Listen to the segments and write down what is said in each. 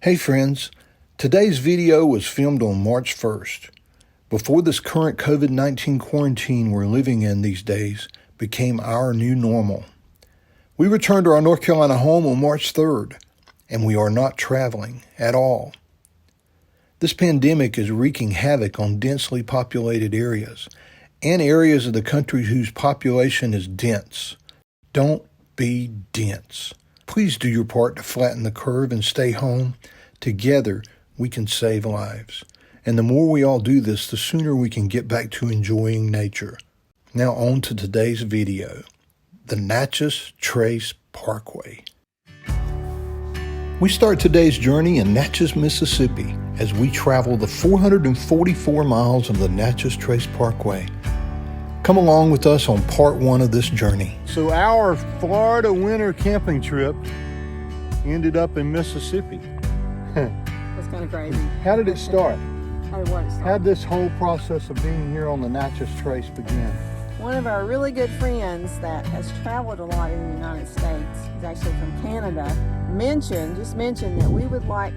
Hey friends, today's video was filmed on March 1st, before this current COVID-19 quarantine we're living in these days became our new normal. We returned to our North Carolina home on March 3rd, and we are not traveling at all. This pandemic is wreaking havoc on densely populated areas and areas of the country whose population is dense. Don't be dense. Please do your part to flatten the curve and stay home. Together, we can save lives. And the more we all do this, the sooner we can get back to enjoying nature. Now on to today's video, the Natchez Trace Parkway. We start today's journey in Natchez, Mississippi, as we travel the 444 miles of the Natchez Trace Parkway. Come along with us on part one of this journey. So our Florida winter camping trip ended up in Mississippi. That's kind of crazy. How did it start? How did what start? How did this whole process of being here on the Natchez Trace begin? One of our really good friends that has traveled a lot in the United States, he's actually from Canada, just mentioned that we would like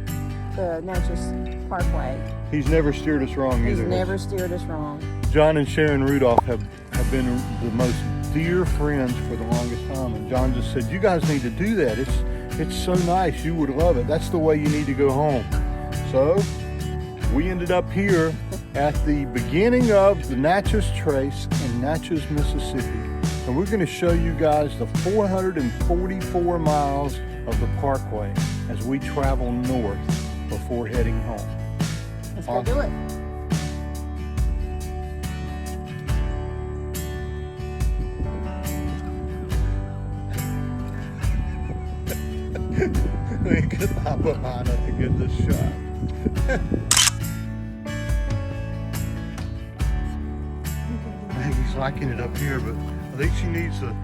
the Natchez Parkway. He's never steered us wrong either. He's never steered us wrong. John and Sharon Rudolph have been the most dear friends for the longest time, and John just said, you guys need to do that. It's so nice. You would love it. That's the way you need to go home. So we ended up here at the beginning of the Natchez Trace in Natchez, Mississippi. And we're going to show you guys the 444 miles of the parkway as we travel north before heading home. Let's go do it. We could hop behind us to get this shot. Maggie's liking it up here, but I think she needs a...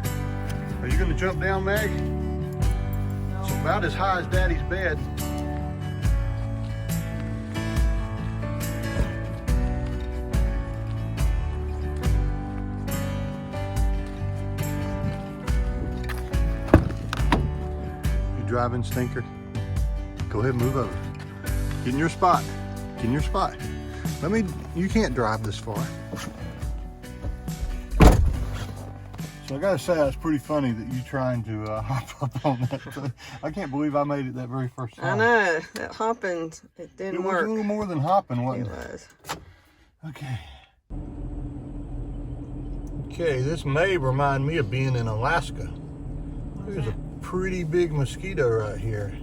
Are you going to jump down, Mag? No. It's about as high as Daddy's bed. Driving stinker. Go ahead and move over. Get in your spot. Get in your spot. You can't drive this far. So I gotta say, it's pretty funny that you trying to hop up on that thing. I can't believe I made it that very first time. I know, that hopping, it didn't work. It was a little more than hopping, wasn't it? It was. Okay. Okay, this may remind me of being in Alaska. There's a pretty big mosquito right here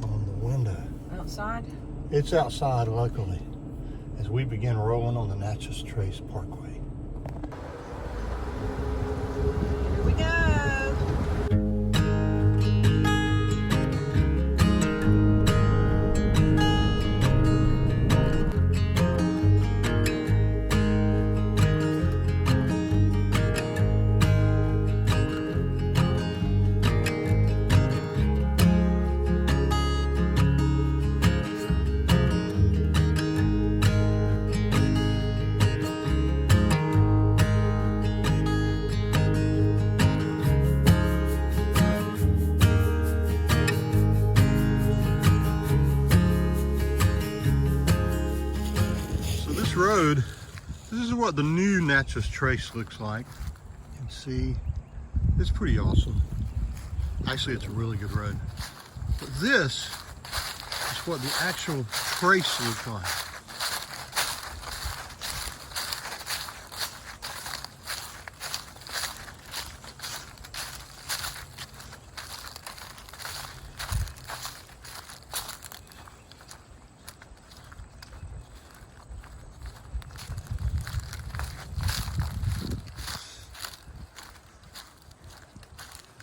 on the window. Outside? It's outside, luckily, as we begin rolling on the Natchez Trace Parkway. Here we go. Road, this is what the new Natchez Trace looks like. You can see it's pretty awesome. Actually, it's a really good road. But this is what the actual trace looks like.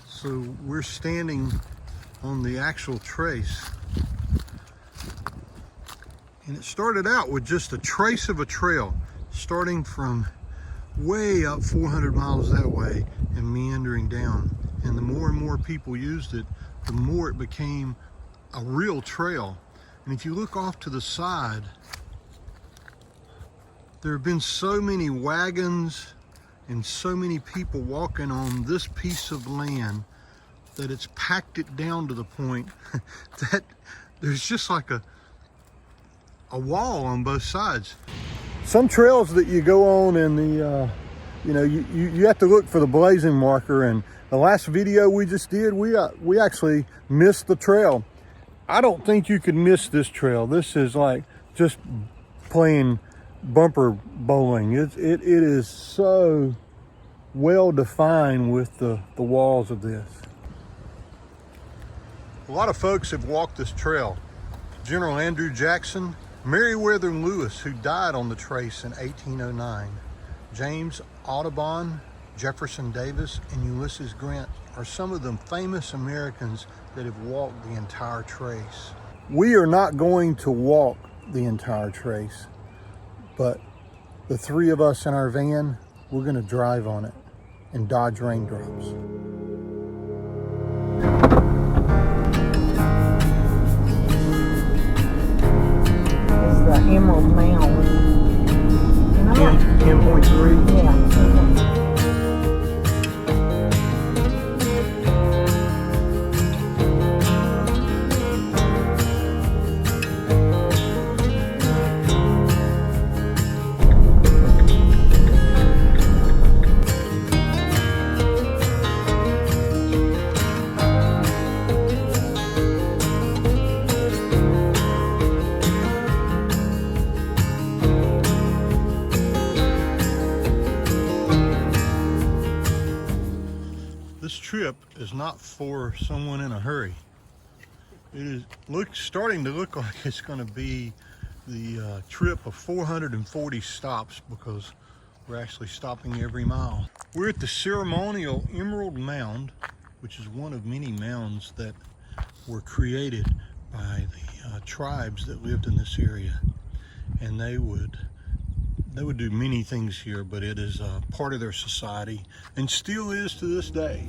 So we're standing on the actual trace, and it started out with just a trace of a trail starting from way up 400 miles that way and meandering down. And the more and more people used it, the more it became a real trail. And if you look off to the side, there have been so many wagons and so many people walking on this piece of land that it's packed it down to the point that there's just like a wall on both sides. Some trails that you go on in the, you have to look for the blazing marker. And the last video we just did, we actually missed the trail. I don't think you could miss this trail. This is like just playing bumper bowling. It is so well defined with the walls of this. A lot of folks have walked this trail. General Andrew Jackson, Meriwether Lewis, who died on the trace in 1809, James Audubon, Jefferson Davis, and Ulysses Grant are some of the famous Americans that have walked the entire trace. We are not going to walk the entire trace, but the three of us in our van, we're going to drive on it and dodge raindrops. This is the Emerald Mound. 10.3? Yeah. This trip is not for someone in a hurry. It is starting to look like it's going to be the trip of 440 stops, because we're actually stopping every mile. We're at the Ceremonial Emerald Mound, which is one of many mounds that were created by the tribes that lived in this area, and they would do many things here, but it is part of their society and still is to this day.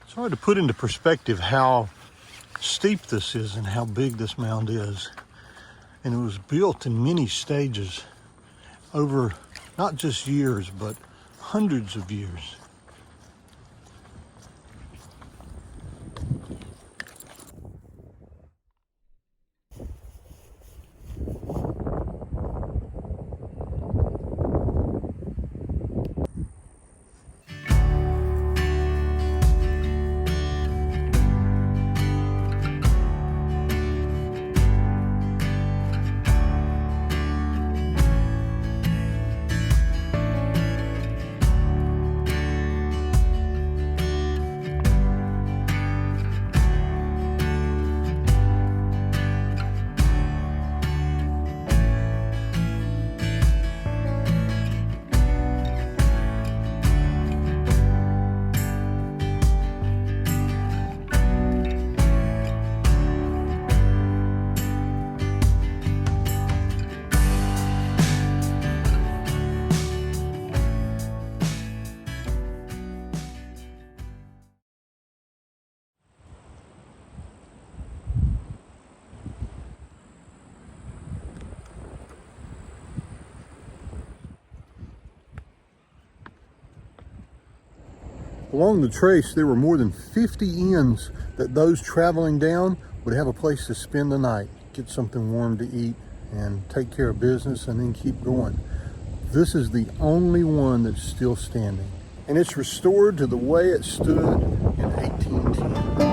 It's hard to put into perspective how steep this is and how big this mound is. And it was built in many stages over not just years, but hundreds of years. Along the trace, there were more than 50 inns that those traveling down would have a place to spend the night, get something warm to eat, and take care of business, and then keep going. This is the only one that's still standing, and it's restored to the way it stood in 1810.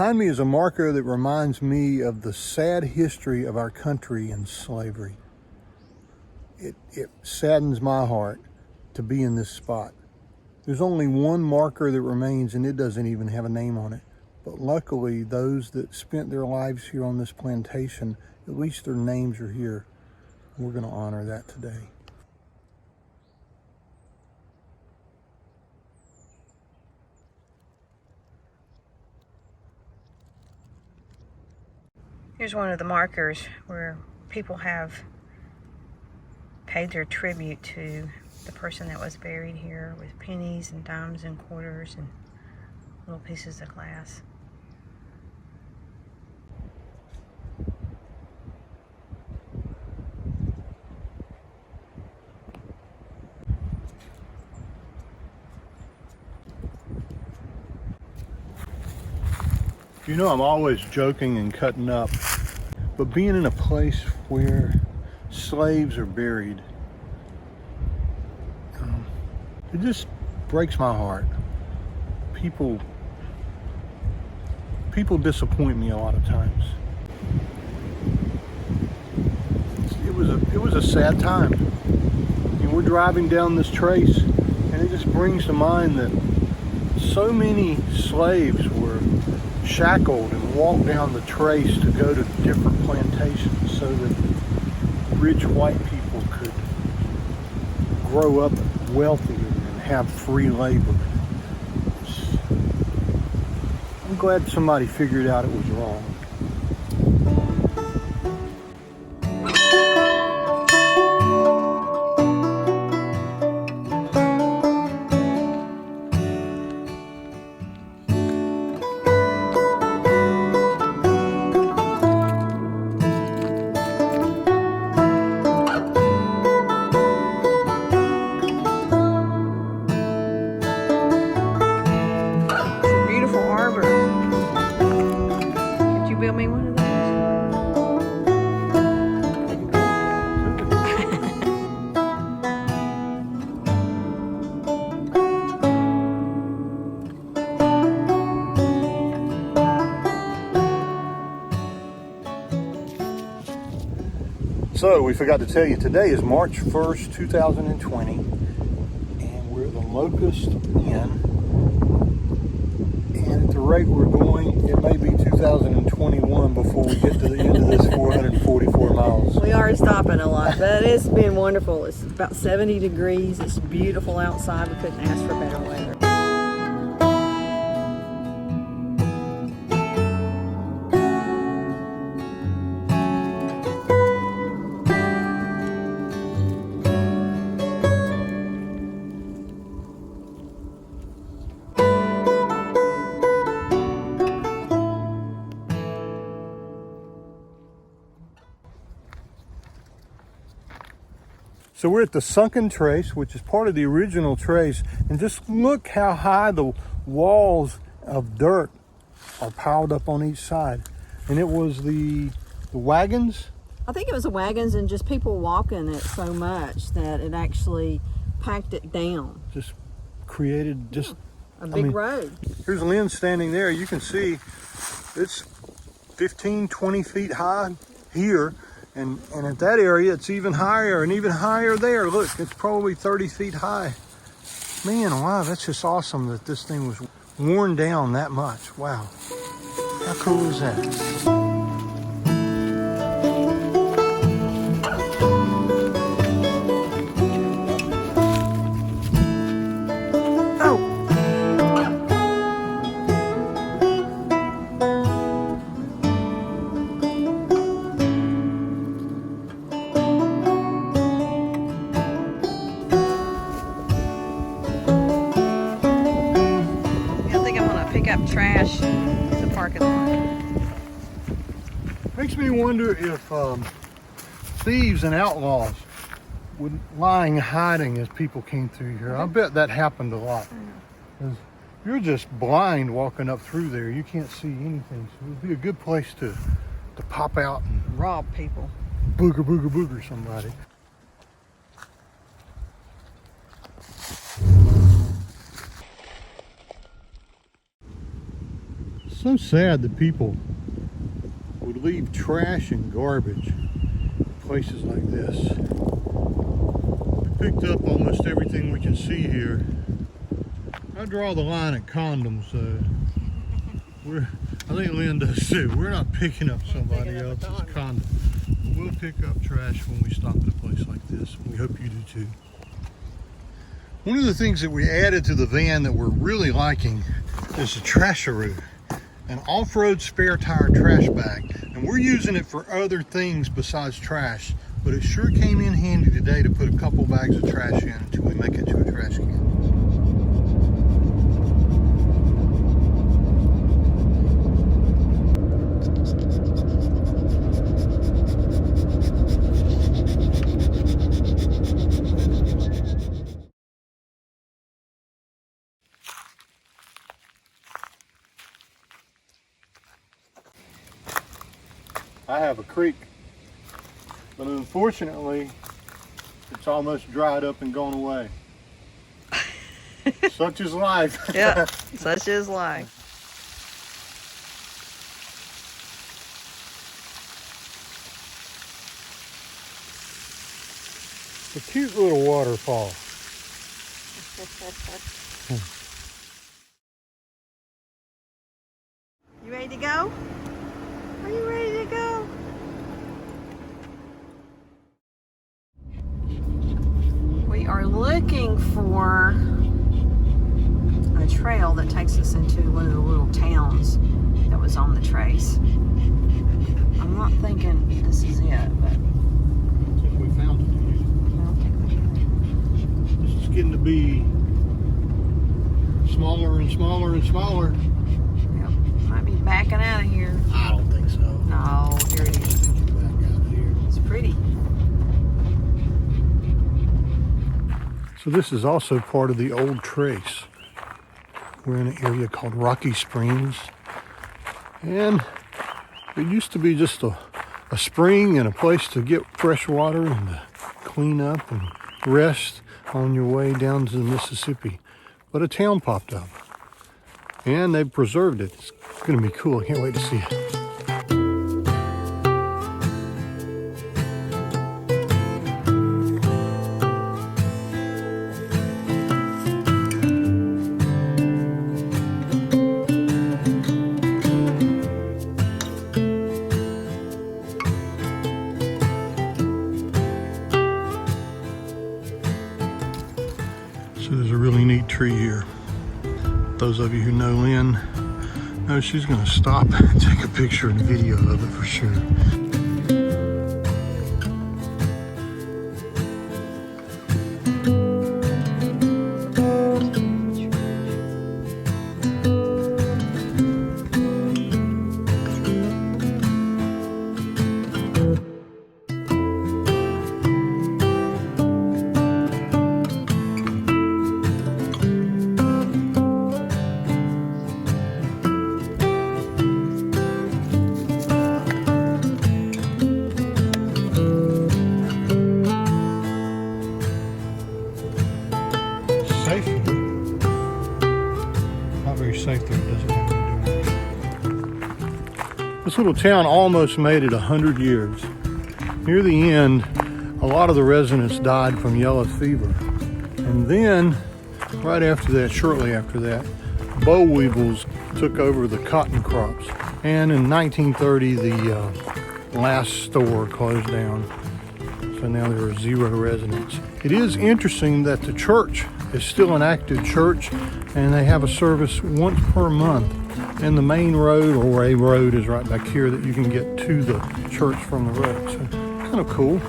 Behind me is a marker that reminds me of the sad history of our country and slavery. It saddens my heart to be in this spot. There's only one marker that remains, and it doesn't even have a name on it. But luckily, those that spent their lives here on this plantation, at least their names are here. We're going to honor that today. Here's one of the markers where people have paid their tribute to the person that was buried here with pennies and dimes and quarters and little pieces of glass. You know, I'm always joking and cutting up, but being in a place where slaves are buried, it just breaks my heart. People disappoint me a lot of times. It was a sad time. And we're driving down this trace, and it just brings to mind that so many slaves were shackled and walked down the trace to go to different plantations so that rich white people could grow up wealthy and have free labor. I'm glad somebody figured out it was wrong. So we forgot to tell you, today is March 1st, 2020, and we're at the Locust Inn. And at the rate we're going, it may be 2021 before we get to the end of this 444 miles. We are stopping a lot, but it's been wonderful. It's about 70 degrees. It's beautiful outside. We couldn't ask for better weather. So we're at the Sunken Trace, which is part of the original trace, and just look how high the walls of dirt are piled up on each side. And it was the wagons? I think it was the wagons and just people walking it so much that it actually packed it down. Just created a big road. Here's Lynn standing there. You can see it's 15, 20 feet high here. And at that area, it's even higher and even higher there. Look, it's probably 30 feet high. Man, wow, that's just awesome that this thing was worn down that much. Wow. How cool is that? Trash in the parking lot. Makes me wonder if thieves and outlaws would lying hiding as people came through here. I bet that happened a lot. 'Cause you're just blind walking up through there. You can't see anything. So it would be a good place to pop out and rob people. Booger somebody. So sad that people would leave trash and garbage in places like this. We picked up almost everything we can see here. I draw the line at condoms, so I think Lynn does too. We're not picking up somebody else's condom. We'll pick up trash when we stop at a place like this. We hope you do too. One of the things that we added to the van that we're really liking is the Trasharoo, an off-road spare tire trash bag. And we're using it for other things besides trash, but it sure came in handy today to put a couple bags of trash in until we make it to a trash can. I have a creek, but unfortunately, it's almost dried up and gone away. Such is life. Yeah, such is life. A cute little waterfall. You ready to go? Are you ready to go? We are looking for a trail that takes us into one of the little towns that was on the trace. I'm not thinking this is it, but I think we found it. I don't think we did. This is getting to be smaller and smaller and smaller. Yep. Might be backing out of here. I don't think so. No, here it is. Back out of here. It's pretty. So this is also part of the old trace. We're in an area called Rocky Springs. And it used to be just a spring and a place to get fresh water and to clean up and rest on your way down to the Mississippi. But a town popped up and they've preserved it. It's gonna be cool. I can't wait to see it. So there's a really neat tree here. Those of you who know Lynn know she's going to stop and take a picture and video of it for sure. This little town almost made it 100 years. Near the end, a lot of the residents died from yellow fever. And then, right after that, shortly after that, boll weevils took over the cotton crops. And in 1930, the last store closed down. So now there are 0 residents. It is interesting that the church is still an active church, and they have a service once per month. And the main road, or a road, is right back here that you can get to the church from the road. So kind of cool.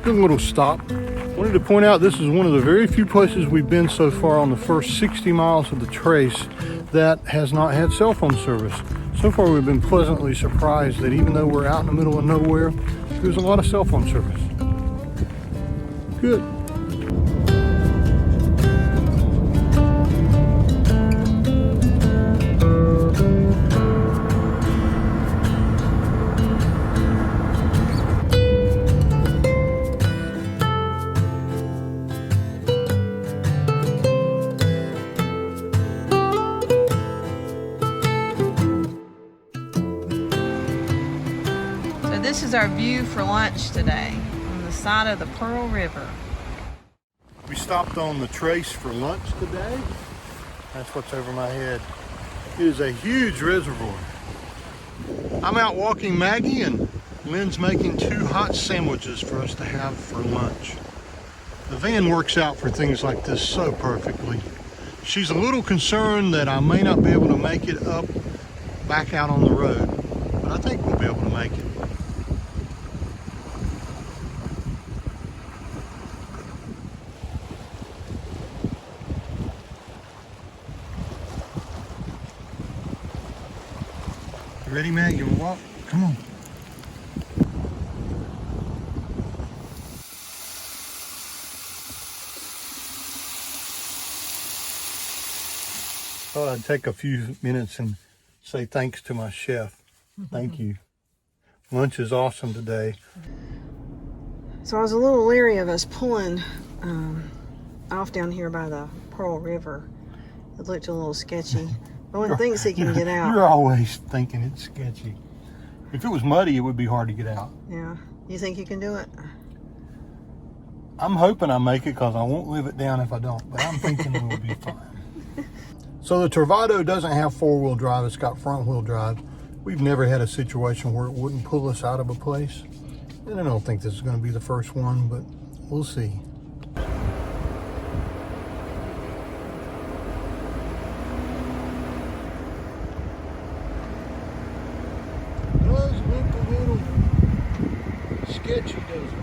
Good little stop. Wanted to point out this is one of the very few places we've been so far on the first 60 miles of the trace that has not had cell phone service. So far we've been pleasantly surprised that even though we're out in the middle of nowhere, there's a lot of cell phone service. Good. So this is our view for lunch today on the side of the Pearl River. We stopped on the Trace for lunch today. That's what's over my head. It is a huge reservoir. I'm out walking Maggie, and Lynn's making 2 hot sandwiches for us to have for lunch. The van works out for things like this so perfectly. She's a little concerned that I may not be able to make it up back out on the road, but I think we'll be able to make it. You ready, Maggie? You wanna walk? Come on. Thought I'd take a few minutes and say thanks to my chef. Thank you. Lunch is awesome today. So I was a little leery of us pulling off down here by the Pearl River. It looked a little sketchy. No one thinks he can get out. You're always thinking it's sketchy. If it was muddy, it would be hard to get out. Yeah. You think you can do it? I'm hoping I make it because I won't live it down if I don't, but I'm thinking it will be fine. So the Travato doesn't have 4-wheel drive, it's got front-wheel drive. We've never had a situation where it wouldn't pull us out of a place. And I don't think this is going to be the first one, but we'll see. It does look a little sketchy, doesn't it?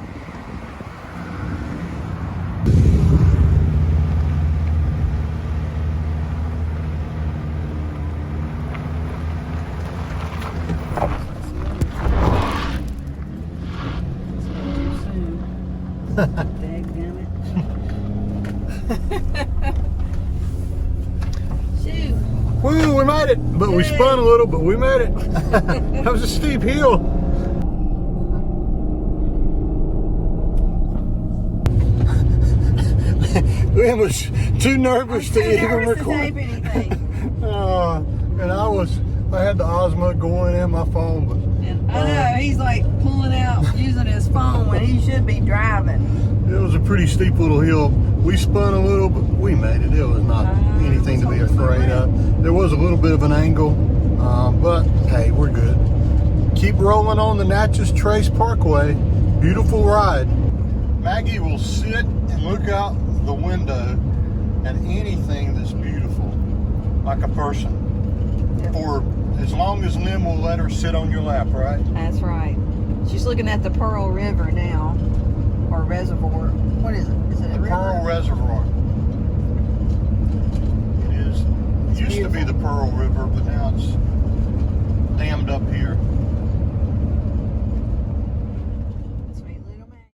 Dadgummit. Shoot. Woo, we made it! But we spun a little, but we made it. That was a steep hill. Lynn was too nervous to even record. And I had the Osmo going in my phone, but I know, he's like pulling out, using his phone when he should be driving. it was a pretty steep little hill. We spun a little, but we made it. It was not anything to be afraid of. There was a little bit of an angle, but hey, we're good. Keep rolling on the Natchez Trace Parkway. Beautiful ride. Maggie will sit and look out the window at anything that's beautiful, like a person. Yep. Or as long as Lynn will let her sit on your lap, right? That's right. She's looking at the Pearl River now, or reservoir. What is it? Is it a river? Pearl Reservoir. It is. It used to be the Pearl River, but now it's dammed up here. Sweet little man.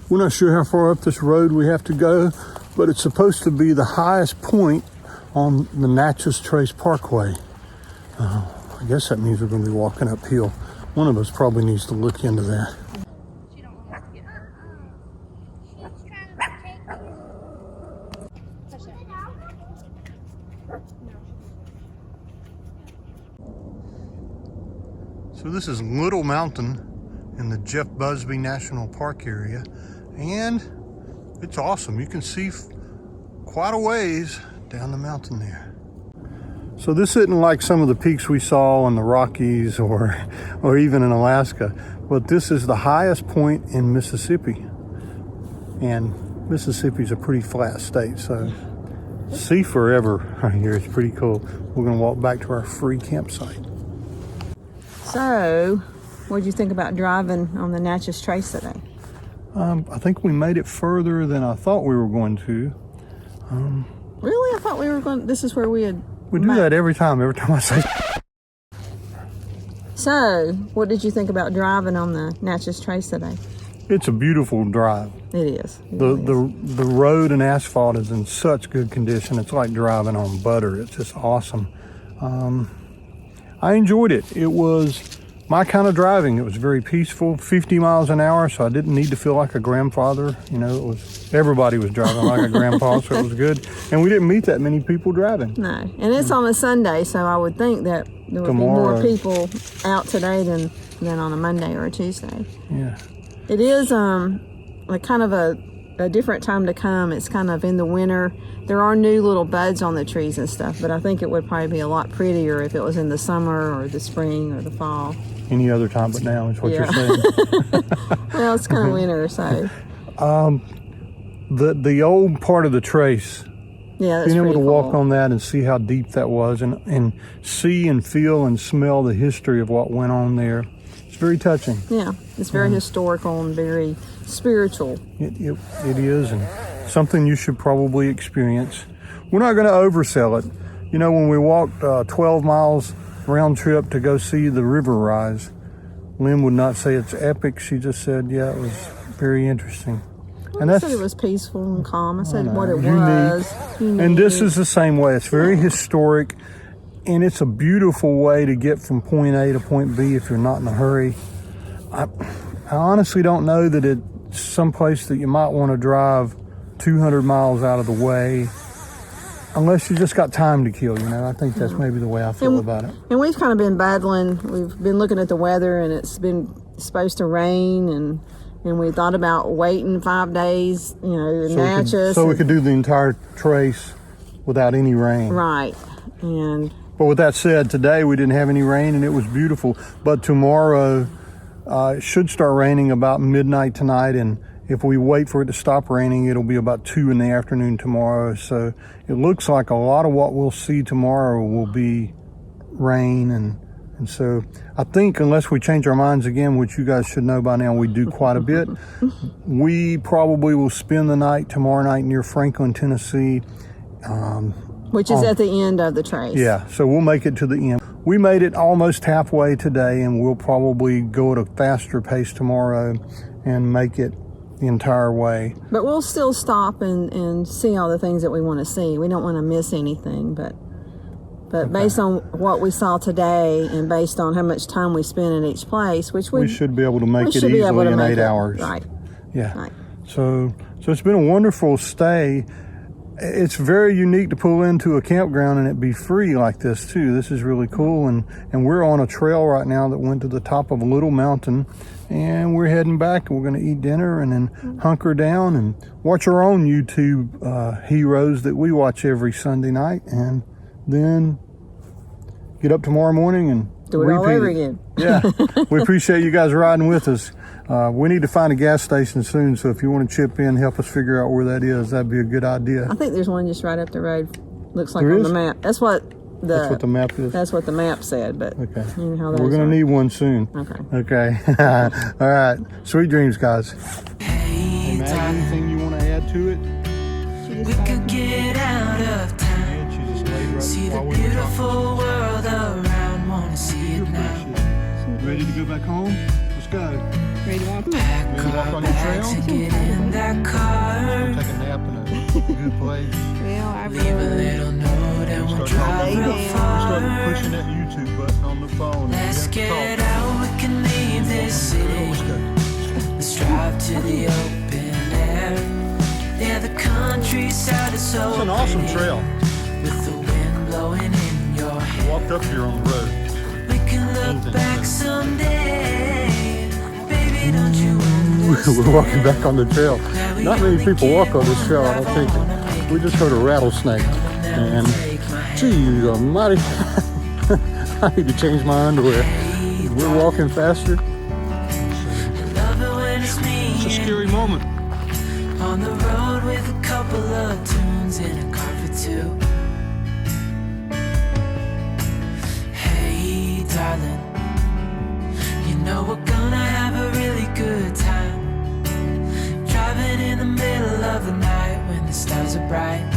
We're not sure how far up this road we have to go, but it's supposed to be the highest point on the Natchez Trace Parkway. I guess that means we're going to be walking uphill. One of us probably needs to look into that. She don't want us to get hurt. She's trying to protect you. Push it. So this is Moodle Mountain in the Jeff Busby National Park area, and it's awesome. You can see quite a ways down the mountain there. So this isn't like some of the peaks we saw in the Rockies or even in Alaska, but this is the highest point in Mississippi, and Mississippi's a pretty flat state, so see forever right here. It's pretty cool. We're going to walk back to our free campsite. So, what did you think about driving on the Natchez Trace today? I think we made it further than I thought we were going to. Really? I thought we were going. This is where we had. We do that every time I say. So, what did you think about driving on the Natchez Trace today? It's a beautiful drive. It is. The road and asphalt is in such good condition. It's like driving on butter. It's just awesome. I enjoyed it. It was my kind of driving. It was very peaceful, 50 miles an hour, so I didn't need to feel like a grandfather. You know, it was, everybody was driving like a grandpa, so it was good. And we didn't meet that many people driving. No, and it's on a Sunday, so I would think that there would Tomorrow. be more people out today than on a Monday or a Tuesday. Yeah. It is a kind of a different time to come. It's kind of in the winter. There are new little buds on the trees and stuff, but I think it would probably be a lot prettier if it was in the summer or the spring or the fall. Any other time but now is what Yeah. you're saying. Well, it's kind of winter, so. The old part of the trace, Yeah, that's being able to pretty walk cool. on that and see how deep that was and see and feel and smell the history of what went on there. It's very touching. Yeah, it's very historical and very spiritual. It is, and something you should probably experience. We're not going to oversell it. You know, when we walked 12 miles round trip to go see the river rise, Lynn would not say it's epic. She just said, yeah, it was very interesting. And I said it was peaceful and calm. I said what it unique. was. Unique. And this is the same way. It's very historic, and it's a beautiful way to get from point A to point B if you're not in a hurry. I honestly don't know that it's someplace that you might want to drive 200 miles out of the way unless you just got time to kill, you know. I think that's maybe the way I feel about it. And we've kind of been battling. We've been looking at the weather, and it's been supposed to rain, and we thought about waiting 5 days, you know, in Natchez. So we could do the entire trace without any rain. Right. But with that said, today we didn't have any rain and it was beautiful. But tomorrow it should start raining about midnight tonight, and if we wait for it to stop raining, it'll be about 2 in the afternoon tomorrow. So it looks like a lot of what we'll see tomorrow will be rain, and so I think unless we change our minds again, which you guys should know by now, we do quite a bit, we probably will spend the night tomorrow night near Franklin, Tennessee. Which is at the end of the trace. Yeah, so we'll make it to the end. We made it almost halfway today, and we'll probably go at a faster pace tomorrow and make it the entire way. But we'll still stop and see all the things that we want to see. We don't want to miss anything, but based on what we saw today and based on how much time we spent in each place, which we should be able to make it easily in 8 hours. Right. Yeah. Right. So it's been a wonderful stay. It's very unique to pull into a campground and it be free like this too. This is really cool, and we're on a trail right now that went to the top of a little mountain, and we're heading back. We're going to eat dinner and then hunker down and watch our own YouTube heroes that we watch every Sunday night, and then get up tomorrow morning and do it all over again. Yeah. We appreciate you guys riding with us. We need to find a gas station soon, so if you want to chip in, help us figure out where that is, that'd be a good idea. I think there's one just right up the road. Looks like There on is? the map. That's what the map is? That's what the map said, but Okay. you know how We're those going are. to need one soon. Okay. All right. Sweet dreams, guys. Hey, Maggie, anything you want to add to it? We could get out of town, She just laid right see the while we were talking. beautiful world around, wanna see it now. Ready to go back home? Let's go. Ready to walk? Pack Ready to walk our on your bags trail? and get in that car. Take a nap in a good place. Well, Leave a little note and we'll drive real Start far. pushing that YouTube button on the phone. Let's get out, we can leave this city. Let's go. Let's drive to the open air. Yeah, the countryside is so It's an awesome pretty, trail. with the wind blowing in your hair. Walked up here on the road. We can look back someday. Baby, don't you understand? We're walking back on the trail. Not many people walk on this trail, I don't think. We just heard a rattlesnake. And, geez almighty, I need to change my underwear. We're walking faster. Love it when it's me It's a scary moment. on the road with a couple of tunes in a car for two. Hey, darling, you know we're gonna have a really good time. Driving in the middle of the night when the stars are bright.